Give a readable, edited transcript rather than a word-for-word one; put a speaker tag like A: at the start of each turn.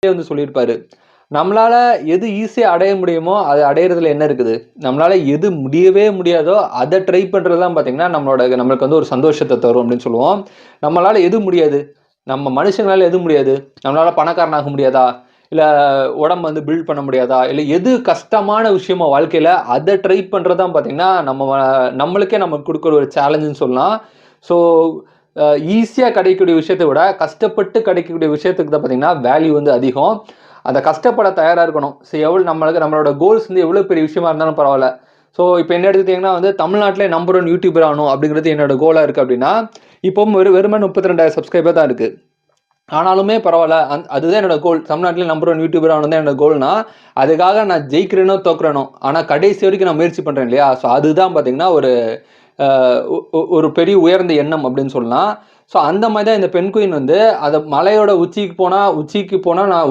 A: வந்து சொல்லியிருப்பாரு. நம்மளால எது ஈஸியா அடைய முடியுமோ, அது அடையறதுல என்ன இருக்குது? நம்மளால எது முடியவே முடியாதோ, அத ட்ரை பண்றது தான் பார்த்தீங்கன்னா, நம்மளுக்கு வந்து ஒரு சந்தோஷத்த தரும் அப்படின்னு சொல்லுவோம். நம்மளால எது முடியாது? நம்ம மனுஷங்களால எது முடியாது? நம்மளால பணக்காரனாக முடியாதா? இல்ல உடம்ப வந்து பில்ட் பண்ண முடியாதா? இல்ல எது கஷ்டமான விஷயமோ வாழ்க்கையில, அத ட்ரை பண்றது தான் பார்த்தீங்கன்னா, நம்மளுக்கே நமக்கு குடுக்குற ஒரு சேலஞ்சுன்னு சொல்லலாம். ஸோ அ ஈஸியா கிடைக்கக்கூடிய விஷயத்த விட, கஷ்டப்பட்டு கிடைக்கக்கூடிய விஷயத்துக்கு தான் பார்த்தீங்கன்னா, வேல்யூ வந்து அதிகம். அந்த கஷ்டப்பட தயாரா இருக்கணும். ஸோ நம்மளோட கோல்ஸ் வந்து எவ்வளோ பெரிய விஷயமா இருந்தாலும் பரவால்ல. ஸோ இப்ப என்ன எடுத்துக்கிட்டீங்கன்னா வந்து தமிழ்நாட்டிலே நம்பர் 1 யூடியூபர் ஆகணும் அப்படிங்கிறது என்னோட கோலா இருக்கு அப்படின்னா, இப்பவும் வெறுமனே 32,000 சப்ஸ்கிரைபர் தான் இருக்கு. ஆனாலுமே பரவால்ல. அதுதான் என்னோட கோல். தமிழ்நாட்டிலே நம்பர் 1 யூடியூபர் ஆகணும் தான் என்னோட கோல்னா, அதுக்காக நான் ஜெயிக்கிறேனோ, தோக்குறேனோ, ஆனா கடைசி வரைக்கும் நான் முயற்சி பண்றேன் இல்லையா? ஸோ அதுதான் பார்த்தீங்கன்னா, ஒரு அ ஒ ஒ ஒரு பெரிய உயர்ந்த எண்ணம் அப்படின்னு சொல்லலாம். ஸோ அந்த மாரி தான் இந்த பெண் குயின் வந்து மலையோட உச்சிக்கு போனா நான்